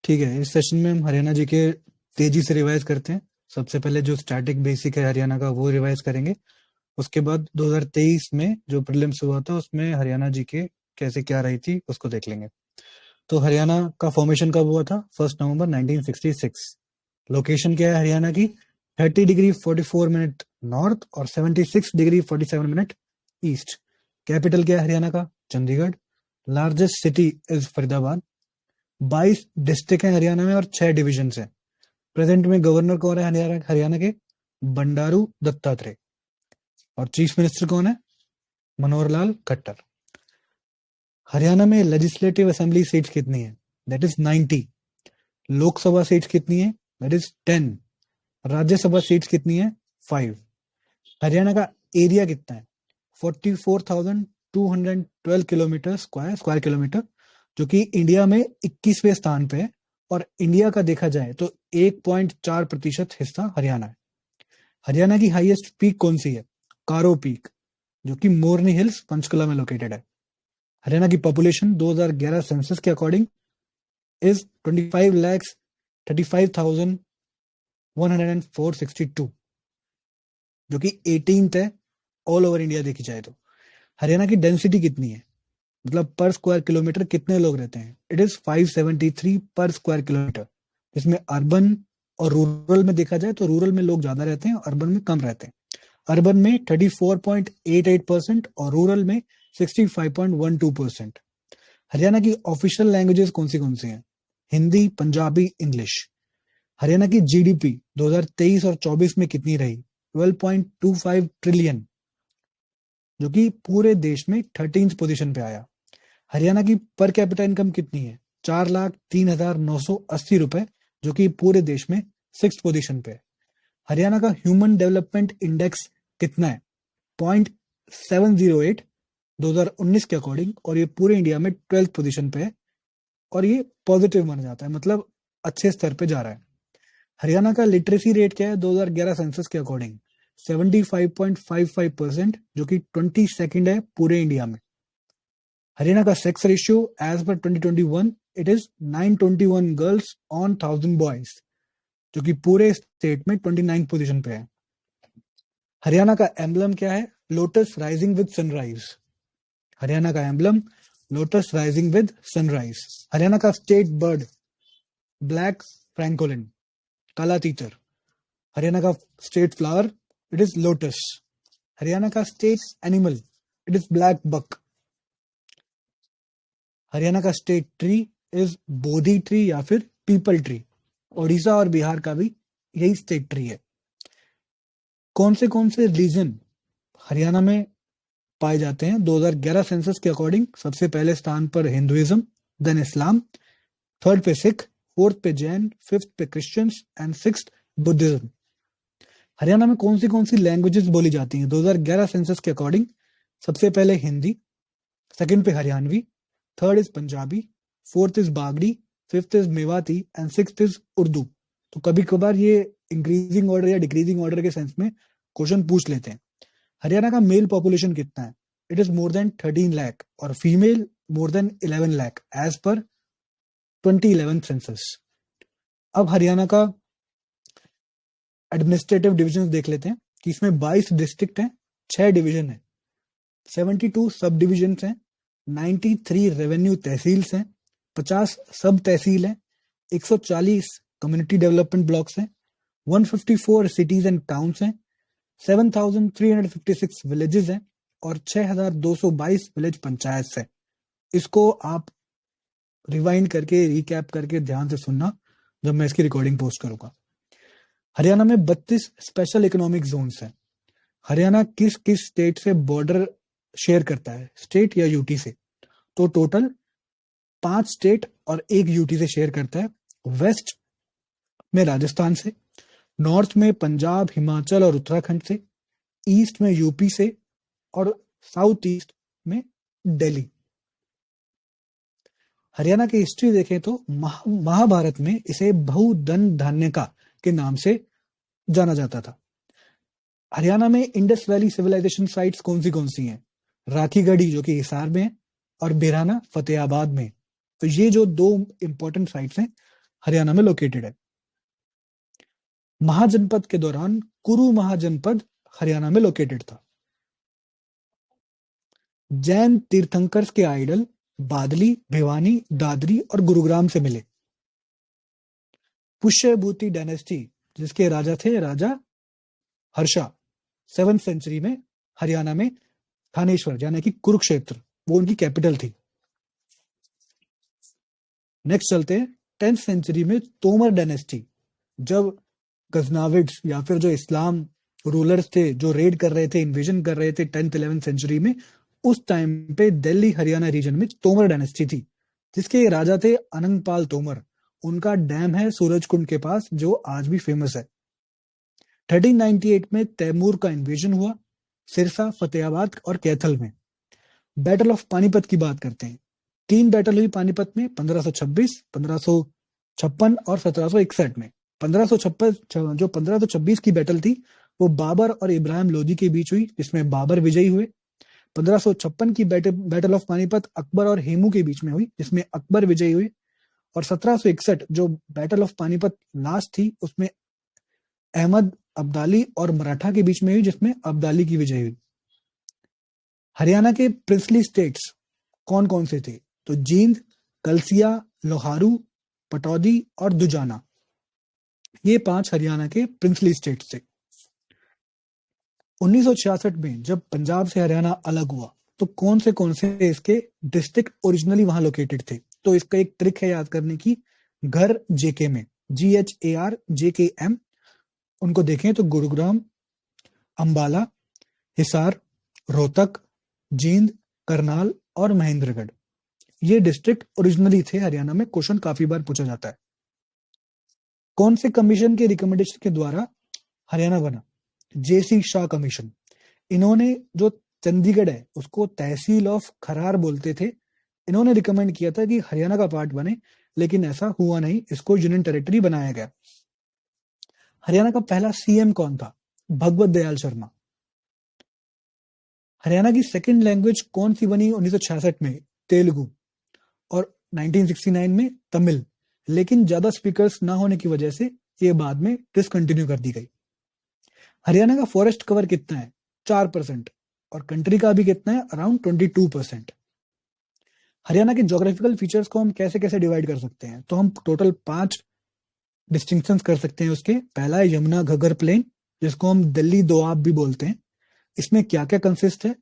ठीक है, इस सेशन में हम हरियाणा जी के तेजी से रिवाइज करते हैं। सबसे पहले जो स्टैटिक बेसिक है हरियाणा का वो रिवाइज करेंगे। उसके बाद 2023 में जो प्रीलिम्स हुआ था उसमें हरियाणा जी के कैसे क्या रही थी उसको देख लेंगे। तो हरियाणा का फॉर्मेशन कब हुआ था? 1 नवंबर 1966। लोकेशन क्या है हरियाणा की? 30 डिग्री 44 मिनट नॉर्थ और 76 डिग्री 47 मिनट ईस्ट। कैपिटल क्या है हरियाणा का? Chandigarh. Largest city is Faridabad. 22 district हैं हरियाणा में और 6 डिविजन है। प्रेजेंट में गवर्नर कौन है हरियाणा के? बंडारू दत्तात्रेय। और चीफ मिनिस्टर कौन है? मनोहर लाल खट्टर। हरियाणा में लेजिस्लेटिव असेंबली सीट्स कितनी है? That is 90। लोकसभा सीट्स कितनी है? That is 10। राज्यसभा सीट्स कितनी है? 5। हरियाणा का एरिया कितना है? 44,212 किलोमीटर स्क्वायर किलोमीटर, जो कि इंडिया में 21वें स्थान पे है। और इंडिया का देखा जाए तो 1.4% हिस्सा हरियाणा है। हरियाणा की हाईएस्ट पीक कौन सी है? कारो पीक, जो कि मोरनी हिल्स पंचकुला में लोकेटेड है। हरियाणा की पॉपुलेशन 2011 सेंसस के अकॉर्डिंग इज 25,35,104.62, जो कि 18th है ऑल ओवर इंडिया देखी जाए तो। हरियाणा की डेंसिटी कितनी है, मतलब पर स्क्वायर किलोमीटर कितने लोग रहते हैं? इट इज 573 पर स्क्वायर किलोमीटर। इसमें अर्बन और रूरल में देखा जाए तो रूरल में लोग ज्यादा रहते हैं, अर्बन में कम रहते हैं। अर्बन में 34.88% और रूरल में 65.12%। हरियाणा की ऑफिशियल लैंग्वेजेस कौन सी हैं? हिंदी, पंजाबी, इंग्लिश। हरियाणा की जीडीपी 2023 और 24 में कितनी रही? 12.25 ट्रिलियन, जो कि पूरे देश में 13th पोजीशन पे आया। हरियाणा की पर कैपिटा इनकम कितनी है? 4,03,980 रुपए, जो कि पूरे देश में 6th पोजीशन पे है। हरियाणा का ह्यूमन डेवलपमेंट इंडेक्स कितना है? 0.708 2019 के अकॉर्डिंग, और ये पूरे इंडिया में 12th पोजीशन पे है। और ये पॉजिटिव माना जाता है, मतलब अच्छे स्तर पे जा रहा है। हरियाणा का लिटरेसी रेट क्या है 2011 सेंसस के अकॉर्डिंग? 75.55%, जो कि 22nd है पूरे इंडिया में। हरियाणा का sex ratio as per 2021 it is 921 girls on 1000 boys, जो कि पूरे स्टेट में 29 पोजीशन पे है। हरियाणा का एम्बलम क्या है? Lotus rising with sunrise. Haryana का emblem lotus rising with sunrise. Haryana का स्टेट बर्ड ब्लैक फ्रैंकोलिन, काला तीतर। हरियाणा का state flower it is lotus. Haryana का state animal it is black buck. Haryana का state tree is Bodhi tree या फिर पीपल ट्री। ओडिशा और बिहार का भी यही स्टेट ट्री है। कौन से रीजन हरियाणा में पाए जाते हैं 2011 सेंसस के अकॉर्डिंग? सबसे पहले स्थान पर हिंदुइज्म, देन इस्लाम, थर्ड पे सिख, फोर्थ पे जैन, फिफ्थ पे Christians and sixth Buddhism. Haryana में कौन सी लैंग्वेजेस बोली जाती हैं 2011 सेंसस के अकॉर्डिंग? सबसे पहले हिंदी, सेकंड पे Haryanvi, third is Punjabi, fourth is Bagri, fifth is Mewati and sixth is Urdu. तो कभी कभार ये इंक्रीजिंग ऑर्डर या डिक्रीजिंग ऑर्डर के सेंस में क्वेश्चन पूछ लेते हैं। हरियाणा का मेल पॉपुलेशन कितना है? It is more than 13 lakh और female more than 11 lakh as per 2011 census. अब हरियाणा का एडमिनिस्ट्रेटिव डिविजन देख लेते हैं कि इसमें 22 डिस्ट्रिक्ट हैं, 6 डिवीजन है, 72 सब डिविजन हैं, 93 रेवेन्यू तहसील्स हैं, 50 सब तहसील हैं, 140 कम्युनिटी डेवलपमेंट ब्लॉक्स हैं, 154 सिटीज एंड टाउन्स हैं, 7,356 विलेजेस हैं और 6,222 विलेज पंचायत हैं। इसको आप रिवाइंड करके रिकैप करके ध्यान से सुनना जब मैं इसकी रिकॉर्डिंग पोस्ट करूंगा। हरियाणा में 32 स्पेशल इकोनॉमिक जोन्स हैं। हरियाणा किस किस स्टेट से बॉर्डर शेयर करता है, स्टेट या यूटी से? तो टोटल 5 स्टेट और 1 यूटी से शेयर करता है। वेस्ट में राजस्थान से, नॉर्थ में पंजाब, हिमाचल और उत्तराखंड से, ईस्ट में यूपी से और साउथ ईस्ट में दिल्ली। हरियाणा की हिस्ट्री देखें तो महाभारत में इसे बहुधन धान्यका के नाम से जाना जाता था। हरियाणा में इंडस वैली सिविलाइजेशन साइट्स कौन सी हैं? राखीगढ़ी जो कि हिसार में है और बिराना फतेहाबाद में। तो ये जो 2 इंपॉर्टेंट साइट्स हैं हरियाणा में लोकेटेड है। महाजनपद के दौरान कुरु महाजनपद हरियाणा में लोकेटेड था। जैन तीर्थंकर्स के आइडल बादली, भिवानी, दादरी और गुरुग्राम से मिले। पुष्यभूति डायनेस्टी, जिसके राजा थे राजा हर्षा, 7th सेंचुरी में हरियाणा में थानेश्वर यानी कि कुरुक्षेत्र, वो उनकी कैपिटल थी। नेक्स्ट चलते हैं 10th सेंचुरी में तोमर डायनेस्टी, जब गजनाविड्स या फिर जो इस्लाम रूलर्स थे जो रेड कर रहे थे, इन्वेजन कर रहे थे 10th 11th सेंचुरी में, उस टाइम पे दिल्ली हरियाणा रीजन में तोमर डायनेस्टी थी, जिसके राजा थे अनंगपाल तोमर। उनका डैम है सूरजकुंड के पास जो आज भी फेमस है। 1398 में तैमूर का इन्वेजन हुआ सिरसा, फतेहाबाद और कैथल में। बैटल ऑफ पानीपत की बात करते हैं। 3 बैटल हुई पानीपत में, 1526, 1556 और 1761 में। 1556 जो 1526 की बैटल थी वो बाबर और इब्राहिम लोदी के बीच हुई, जिसमें बाबर विजयी हुए। 1556 की बैटल ऑफ पानीपत अकबर और हेमू के बीच में हुई, जिसमें अकबर विजयी हुए। और 1761 जो बैटल ऑफ पानीपत लास्ट थी उसमें अहमद अब्दाली और मराठा के बीच में हुई, जिसमें अब्दाली की विजय हुई। हरियाणा के प्रिंसली स्टेट्स कौन कौन से थे? तो जींद, कलसिया, लोहारू, पटौदी और दुजाना, ये 5 हरियाणा के प्रिंसली स्टेट्स थे। 1966 में जब पंजाब से हरियाणा अलग हुआ तो कौन से इसके डिस्ट्रिक्ट ओरिजिनली वहां लोकेटेड थे? तो इसका एक ट्रिक है याद करने की, घर जेके में, GHAR JKM, उनको देखें तो गुरुग्राम, अंबाला, हिसार, रोहतक, जींद, करनाल और महेंद्रगढ़, ये डिस्ट्रिक्ट ओरिजिनली थे हरियाणा में। क्वेश्चन काफी बार पूछा जाता है। कौन से कमीशन के रिकमेंडेशन के द्वारा हरियाणा बना? JC Shah commission. इन्होंने जो चंडीगढ़ है उसको तहसील ऑफ खरार बोलते थे, इन्होंने रिकमेंड किया था कि हरियाणा का पार्ट बने, लेकिन ऐसा हुआ नहीं, इसको यूनियन टेरिटरी बनाया गया। हरियाणा का पहला सीएम कौन था? भगवत दयाल शर्मा। हरियाणा की सेकंड लैंग्वेज कौन सी बनी 1966 में? तेलुगु। और 1969 में तमिल, लेकिन ज्यादा स्पीकर्स ना होने की वजह से ये बाद में डिसकंटिन्यू कर दी गई। हरियाणा का फॉरेस्ट कवर कितना है? 4%। और कंट्री का भी कितना है? अराउंड 22%। हरियाणा के ज्योग्राफिकल फीचर्स को हम कैसे कैसे डिवाइड कर सकते हैं? तो हम टोटल 5 डिस्टिंक्शंस कर सकते हैं उसके। पहला है यमुना घग्गर प्लेन, जिसको हम दिल्ली दोआब भी बोलते हैं। इसमें क्या क्या कंसिस्ट है?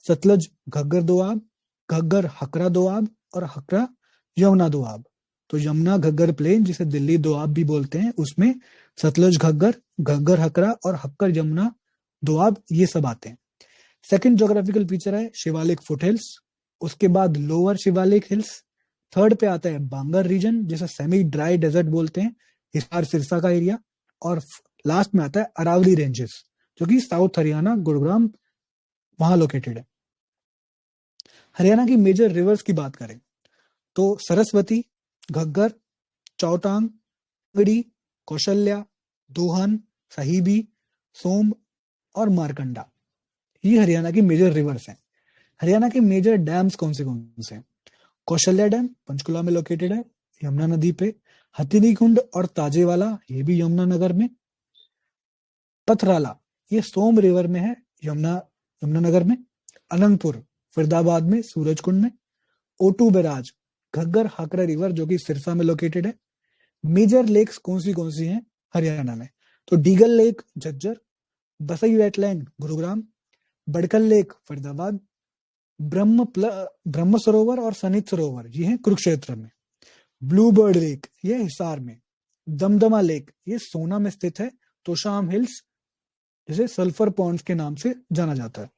सतलज घग्गर दोआब, घग्गर हकरा दोआब और हकरा यमुना दोआब। तो यमुना घग्गर प्लेन, जिसे दिल्ली दोआब भी बोलते हैं, उसमें सतलज घग्गर, घग्गर हकरा और हक्कर यमुना दोआब, ये सब आते हैं। सेकंड ज्योग्राफिकल फीचर है शिवालिक फुटहिल्स, उसके बाद लोअर शिवालिक हिल्स। थर्ड पे आता है बांगर रीजन, जिसे सेमी ड्राई डेजर्ट बोलते हैं, हिसार सिरसा का एरिया। और लास्ट में आता है अरावली रेंजेस, जो कि साउथ हरियाणा, गुरुग्राम, वहां लोकेटेड है। हरियाणा की मेजर रिवर्स की बात करें तो सरस्वती, घग्गर, चौटांग, गड़ी, कौशल्या, दोहन, साहिबी, सोम और मारकंडा, ये हरियाणा की मेजर रिवर्स हैं। हरियाणा के मेजर डैम्स कौन से हैं? कौशल्या डैम पंचकुला में लोकेटेड है, यमुना नदी पे। हथिनी कुंड और ताजेवाला, ये भी यमुनानगर में। पथराला, ये सोम रिवर में है, यमुनानगर में। अनंतपुर फरीदाबाद में, सूरजकुंड में। ओटू बैराज घग्गर हाकरा रिवर, जो कि सिरसा में लोकेटेड है। मेजर लेक्स कौन सी हैं हरियाणा में? तो डीगल लेक झज्जर, बसई वेटलैंड गुरुग्राम, बड़कल लेक फरीदाबाद, ब्रह्म सरोवर और सनित सरोवर, ये है कुरुक्षेत्र में। ब्लू बर्ड लेक, ये हिसार में। दमदमा लेक, ये सोना में स्थित है। तोशाम हिल्स, जिसे सल्फर पॉन्ड्स के नाम से जाना जाता है।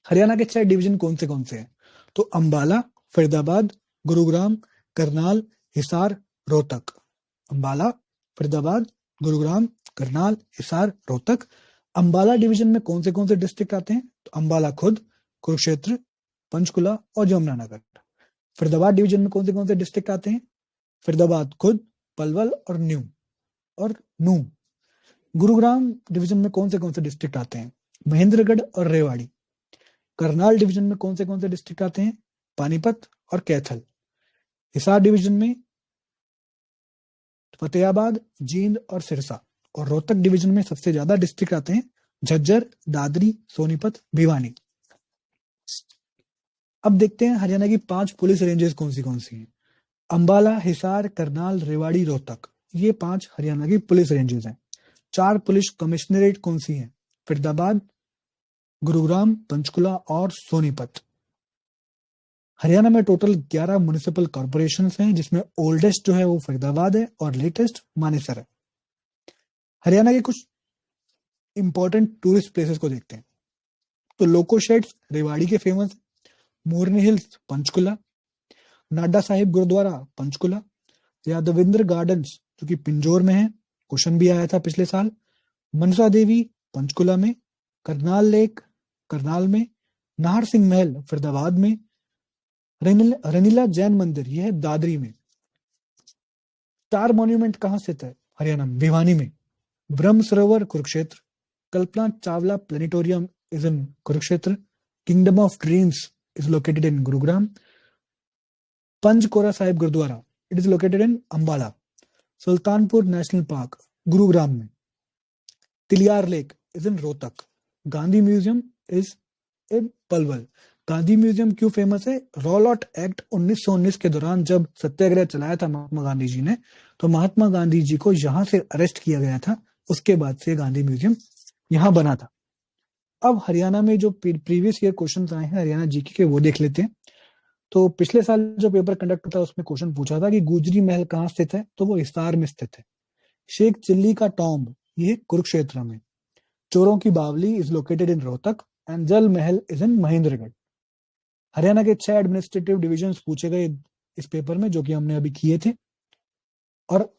हरियाणा के 6 डिवीजन कौन से हैं? तो अंबाला, फरीदाबाद, गुरुग्राम, करनाल, हिसार, रोहतक। अंबाला, फरीदाबाद, गुरुग्राम, करनाल, हिसार, रोहतक। अंबाला डिवीजन में कौन से डिस्ट्रिक्ट आते हैं? तो अंबाला खुद, कुरुक्षेत्र, पंचकुला और यमुनानगर। फरीदाबाद डिवीजन में कौन से डिस्ट्रिक्ट आते हैं? फरीदाबाद खुद, पलवल और नू। गुरुग्राम डिवीजन में कौन से डिस्ट्रिक्ट आते हैं? महेंद्रगढ़ और रेवाड़ी। करनाल डिवीजन में कौन से डिस्ट्रिक्ट आते हैं? पानीपत और कैथल। हिसार डिवीजन में फतेहाबाद, जींद और सिरसा। और रोहतक डिवीजन में सबसे ज्यादा डिस्ट्रिक्ट आते हैं झज्जर, दादरी, सोनीपत, भिवानी। अब देखते हैं हरियाणा की 5 पुलिस रेंजेस कौन सी हैं। अंबाला, हिसार, करनाल, रेवाड़ी, रोहतक, ये 5 हरियाणा की पुलिस रेंजेस हैं। 4 पुलिस कमिश्नरेट कौन सी हैं? फरीदाबाद, गुरुग्राम, पंचकुला और सोनीपत। हरियाणा में टोटल 11 म्युनिसिपल कॉर्पोरेशन हैं, जिसमें ओल्डेस्ट जो है वो फरीदाबाद है और लेटेस्ट मानेसर है। हरियाणा के कुछ इंपॉर्टेंट टूरिस्ट प्लेसेस को देखते हैं। तो लोको शेड्स रेवाड़ी के फेमस, मोरनी हिल्स पंचकुला, नाडा साहिब गुरुद्वारा पंचकुला, यादविंद्र गार्डन्स जो कि पिंजौर में है, क्वेश्चन भी आया था पिछले साल, मनसा देवी पंचकुला में, करनाल लेक करनाल में, नाहर सिंह महल फरीदाबाद में, रनीला जैन मंदिर यह है दादरी में। स्टार मॉन्यूमेंट कहां स्थित है हरियाणा में? भिवानी में। Brahma Sarovar Kurukshetra, Kalpana Chawla planetarium is in Kurukshetra, kingdom of dreams is located in Gurugram, Panchkora Sahib gurdwara it is located in Ambala, Sultanpur national park Gurugram में, Tilyar lake is in Rohtak, Gandhi museum is in Palwal. Gandhi museum क्यों फेमस है? रोलॉट एक्ट 1919 के दौरान जब सत्याग्रह चलाया था महात्मा गांधी जी ने, तो महात्मा गांधी जी को यहां से अरेस्ट किया गया था, उसके बाद से गांधी म्यूजियम यहां बना था। अब हरियाणा में जो प्रीवियस ईयर क्वेश्चन आए हैं हरियाणा जीके के वो देख लेते हैं। तो पिछले साल जो पेपर कंडक्ट हुआ था उसमें क्वेश्चन पूछा था कि गुजरी महल कहाँ स्थित है, तो वो हिसार में स्थित है। शेख चिल्ली का टॉम्ब ये कुरुक्षेत्र में, चोरों की बावली is located in Rohtak and जल महल इज इन महेंद्रगढ़। हरियाणा के 6 एडमिनिस्ट्रेटिव डिविजन पूछे गए इस पेपर में, जो कि हमने अभी किए थे। और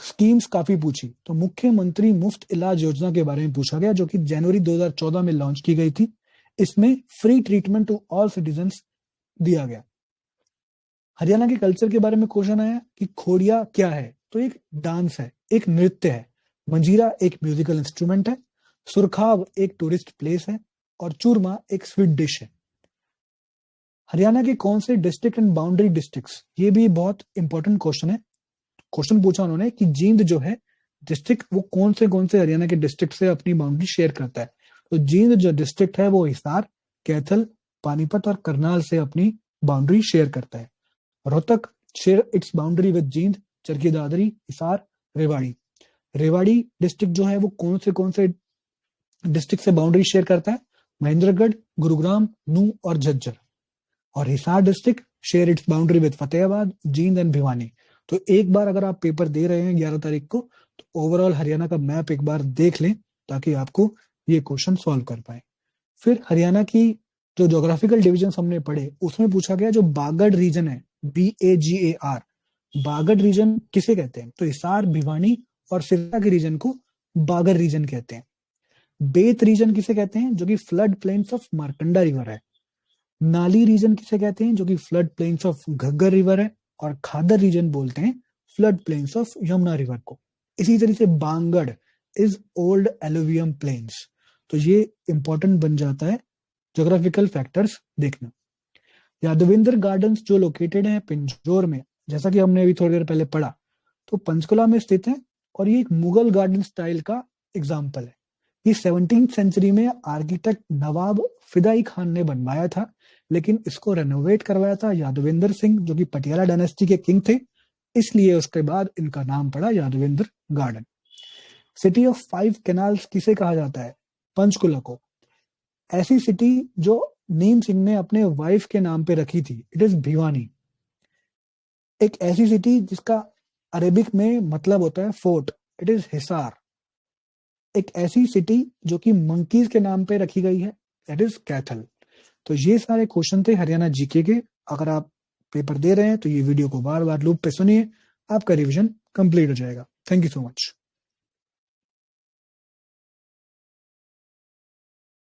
स्कीम्स काफी पूछी, तो मुख्यमंत्री मुफ्त इलाज योजना के बारे में पूछा गया, जो कि जनवरी 2014 में लॉन्च की गई थी। इसमें free treatment to all citizens दिया गया। हरियाणा के कल्चर के बारे में क्वेश्चन आया कि खोड़िया क्या है, तो एक डांस है, एक नृत्य है, मंजीरा एक म्यूजिकल इंस्ट्रूमेंट है, सुरखाव एक टूरिस्ट प्लेस है और चूरमा एक स्वीट डिश है। हरियाणा के कौन से डिस्ट्रिक्ट एंड बाउंड्री डिस्ट्रिक्ट्स, ये भी बहुत इंपॉर्टेंट क्वेश्चन है। क्वेश्चन पूछा उन्होंने कि जींद जो है डिस्ट्रिक्ट वो कौन से हरियाणा के डिस्ट्रिक्ट से अपनी बाउंड्री शेयर करता है, तो जींद जो डिस्ट्रिक्ट है वो हिसार, कैथल, पानीपत और करनाल से अपनी बाउंड्री शेयर करता है। Rohtak share its boundary with Jind, Charkhi Dadri, Hisar, Rewari. Rewari district जो है वो कौन से डिस्ट्रिक्ट से बाउंड्री शेयर करता है? महेंद्रगढ़, गुरुग्राम, नूंह और झज्जर। और Hisar district share its boundary with Fatehabad, Jind and Bhiwani. तो एक बार अगर आप पेपर दे रहे हैं 11 तारीख को, तो ओवरऑल हरियाणा का मैप एक बार देख लें ताकि आपको ये क्वेश्चन सॉल्व कर पाए। फिर हरियाणा की जो ज्योग्राफिकल डिविजन हमने पढ़े उसमें पूछा गया जो बागड़ रीजन है, BAGAR, बागड़ रीजन किसे कहते हैं? तो हिसार, भिवानी और सिरसा के रीजन को बागड़ रीजन कहते हैं। बेत रीजन किसे कहते हैं? जो कि flood plains of Markanda river है। नाली रीजन किसे कहते हैं? जो कि flood plains of Ghaggar river है। और खादर रीजन बोलते हैं flood plains of Yamuna river को। इसी तरीके से Bangar is old alluvium plains. तो ये इंपॉर्टेंट बन जाता है ज्योग्राफिकल फैक्टर्स देखना। यादविंद्र गार्डन्स जो लोकेटेड है पिंजौर में, जैसा कि हमने अभी थोड़ी देर पहले पढ़ा, तो पंचकुला में स्थित है और ये एक मुगल गार्डन स्टाइल का एग्जाम्पल है। ये 17वीं सेंचुरी में आर्किटेक्ट नवाब फिदाई खान ने बनवाया था, लेकिन इसको रेनोवेट करवाया था यादविंदर सिंह जो कि पटियाला डायनेस्टी के किंग थे, इसलिए उसके बाद इनका नाम पड़ा Yadavindra garden. City of 5 canals किसे कहा जाता है? पंचकुला को। ऐसी सिटी जो नीम सिंह ने अपने वाइफ के नाम पे रखी थी, इट इज भिवानी। एक ऐसी सिटी जिसका अरेबिक में मतलब होता है फोर्ट, इट इज हिसार। एक ऐसी सिटी जो कि मंकीज के नाम पे रखी गई है, दैट इज कैथल। तो ये सारे क्वेश्चन थे हरियाणा जीके के। अगर आप पेपर दे रहे हैं तो ये वीडियो को बार बार लूप पे सुनिए, आपका रिवीजन कंप्लीट हो जाएगा। Thank you so much.